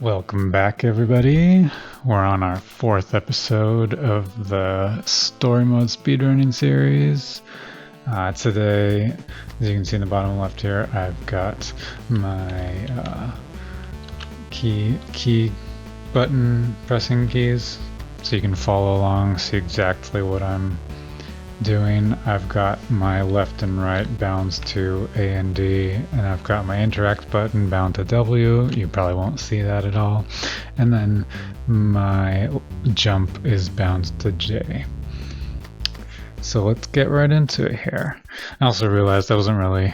Welcome back, everybody. We're on our fourth episode of the story mode speedrunning series. Today, as you can see in the bottom left here, I've got my key button pressing keys, so you can follow along, see exactly what I'm doing. I've got my left and right bounds to A and D, and I've got my interact button bound to W. You probably won't see that at all. And then my jump is bound to J. So let's get right into it here. I also realized I wasn't really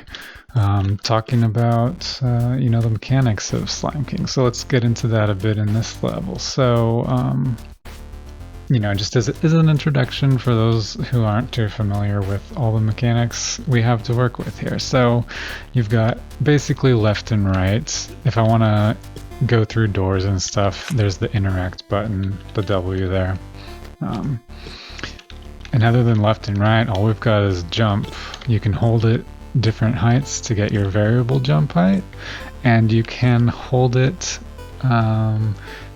talking about the mechanics of Slime King. So let's get into that a bit in this level. So just as an introduction for those who aren't too familiar with all the mechanics we have to work with here. So you've got basically left and right. If I want to go through doors and stuff, there's the interact button, the W there. And other than left and right, all we've got is jump. You can hold it different heights to get your variable jump height, and you can hold it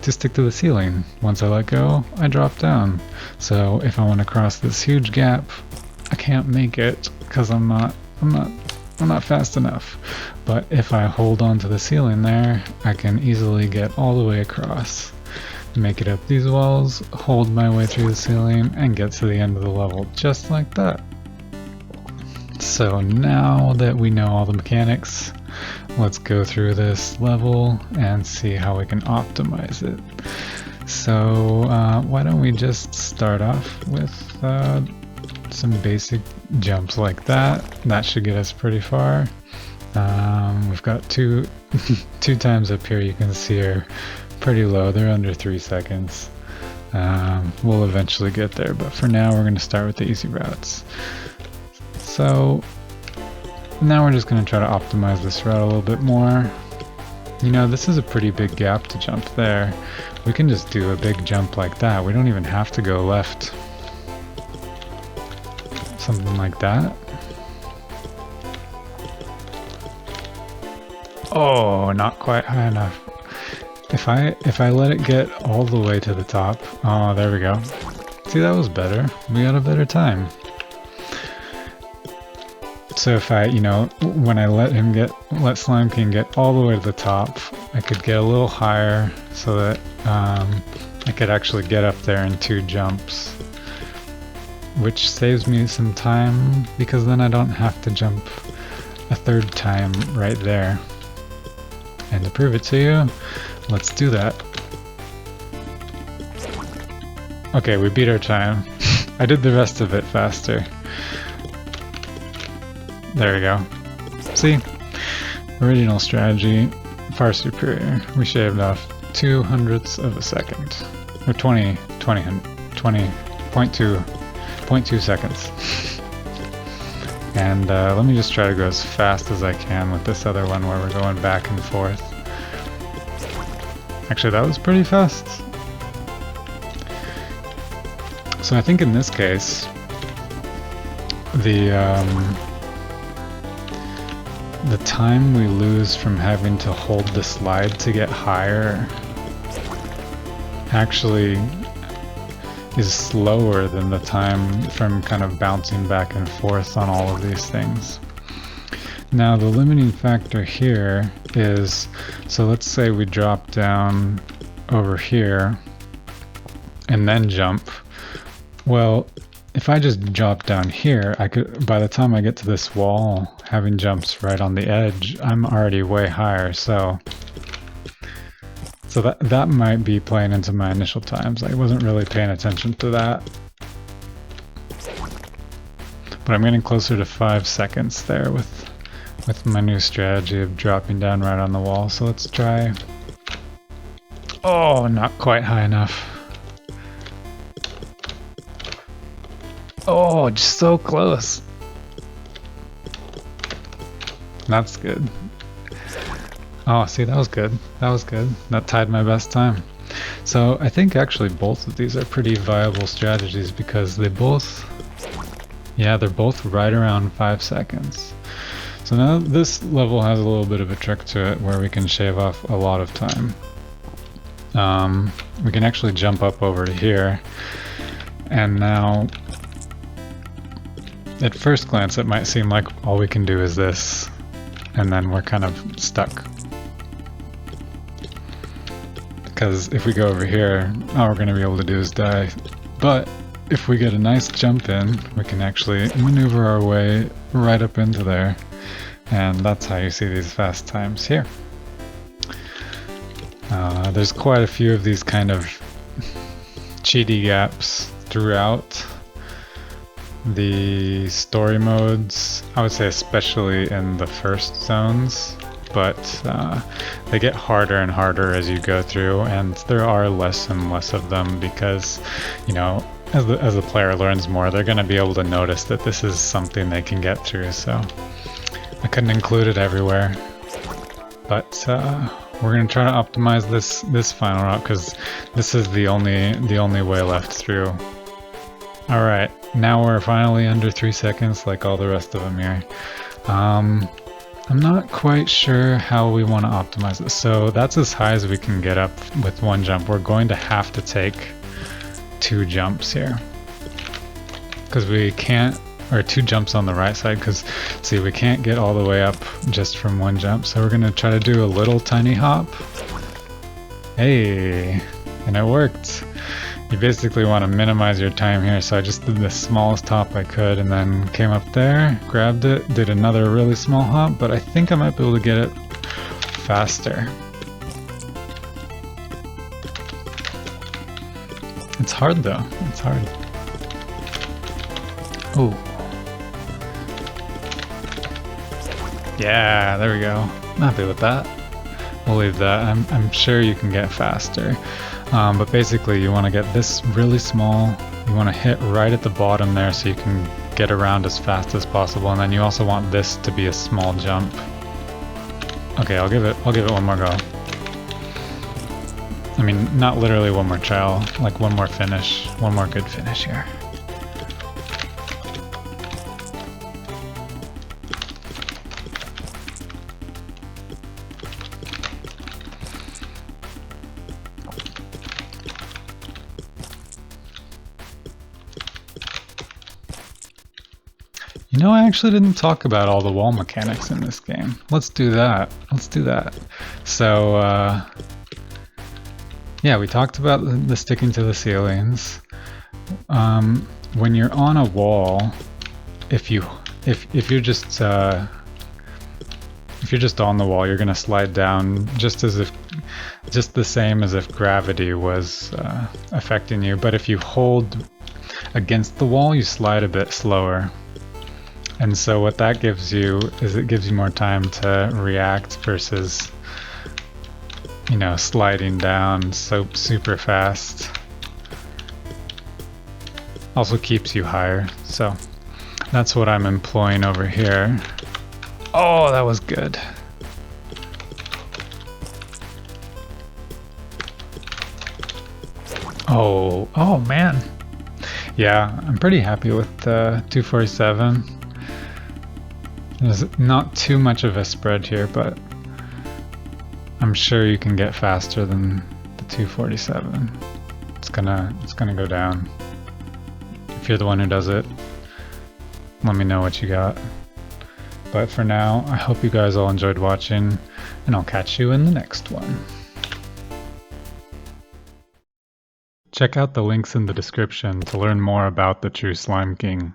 to stick to the ceiling. Once I let go, I drop down. So if I want to cross this huge gap, I can't make it because I'm not fast enough. But if I hold on to the ceiling there, I can easily get all the way across, make it up these walls, hold my way through the ceiling, and get to the end of the level just like that. So now that we know all the mechanics, let's go through this level and see how we can optimize it. So why don't we just start off with some basic jumps like that. That should get us pretty far. We've got two times up here you can see are pretty low. They're under 3 seconds. We'll eventually get there, but for now we're going to start with the easy routes. So now we're just going to try to optimize this route a little bit more. This is a pretty big gap to jump there. We can just do a big jump like that. We don't even have to go left. Something like that. Oh, not quite high enough. If I let it get all the way to the top. Oh, there we go. See, that was better. We got a better time. So if when I let Slime King get all the way to the top, I could get a little higher so that I could actually get up there in 2 jumps, which saves me some time because then I don't have to jump a 3rd time right there. And to prove it to you, let's do that. Okay, we beat our time. I did the rest of it faster. There we go. See? Original strategy, far superior. We shaved off 0.02 of a second. Or 0.2 seconds. And let me just try to go as fast as I can with this other one where we're going back and forth. Actually, that was pretty fast. So I think in this case, the time we lose from having to hold the slide to get higher actually is slower than the time from kind of bouncing back and forth on all of these things. Now the limiting factor here is, so let's say we drop down over here and then jump. Well, if I just drop down here, I could, by the time I get to this wall, having jumps right on the edge, I'm already way higher, so that might be playing into my initial times. I wasn't really paying attention to that. But I'm getting closer to 5 seconds there with my new strategy of dropping down right on the wall, so let's try. Oh, not quite high enough. Oh, just so close. That's good. Oh, see, that was good. That was good. That tied my best time. So I think actually both of these are pretty viable strategies because they're both right around 5 seconds. So now this level has a little bit of a trick to it where we can shave off a lot of time. we can actually jump up over to here, and now at first glance it might seem like all we can do is this, and then we're kind of stuck. Because if we go over here, all we're going to be able to do is die. But if we get a nice jump in, we can actually maneuver our way right up into there, and that's how you see these fast times here. There's quite a few of these kind of cheaty gaps throughout the story modes, I would say especially in the first zones, but they get harder and harder as you go through, and there are less and less of them because, you know, as the player learns more, they're going to be able to notice that this is something they can get through, so I couldn't include it everywhere. But we're going to try to optimize this final route because this is the only way left through. Alright, now we're finally under 3 seconds like all the rest of them here. I'm not quite sure how we want to optimize it. So that's as high as we can get up with one jump. We're going to have to take 2 jumps here. Because we can't, or 2 jumps on the right side, because see, we can't get all the way up just from one jump. So we're going to try to do a little tiny hop. Hey, and it worked. You basically want to minimize your time here, so I just did the smallest hop I could and then came up there, grabbed it, did another really small hop, but I think I might be able to get it faster. It's hard though, it's hard. Oh. Yeah, there we go. I'm happy with that. We'll leave that. I'm sure you can get faster. But basically you want to get this really small, you want to hit right at the bottom there so you can get around as fast as possible, and then you also want this to be a small jump. Okay, I'll give it one more go. I mean, not literally one more trial, like one more finish, one more good finish here. You know, I actually didn't talk about all the wall mechanics in this game. Let's do that. Let's do that. So, yeah, we talked about the sticking to the ceilings. When you're on a wall, if you're just on the wall, you're gonna slide down just the same as if gravity was affecting you. But if you hold against the wall, you slide a bit slower. And so what that gives you is it gives you more time to react versus, you know, sliding down so super fast. Also keeps you higher, so that's what I'm employing over here. Oh, that was good. Oh man. Yeah, I'm pretty happy with 247. There's not too much of a spread here, but I'm sure you can get faster than the 247. It's gonna go down. If you're the one who does it, let me know what you got. But for now, I hope you guys all enjoyed watching, and I'll catch you in the next one. Check out the links in the description to learn more about the True Slime King.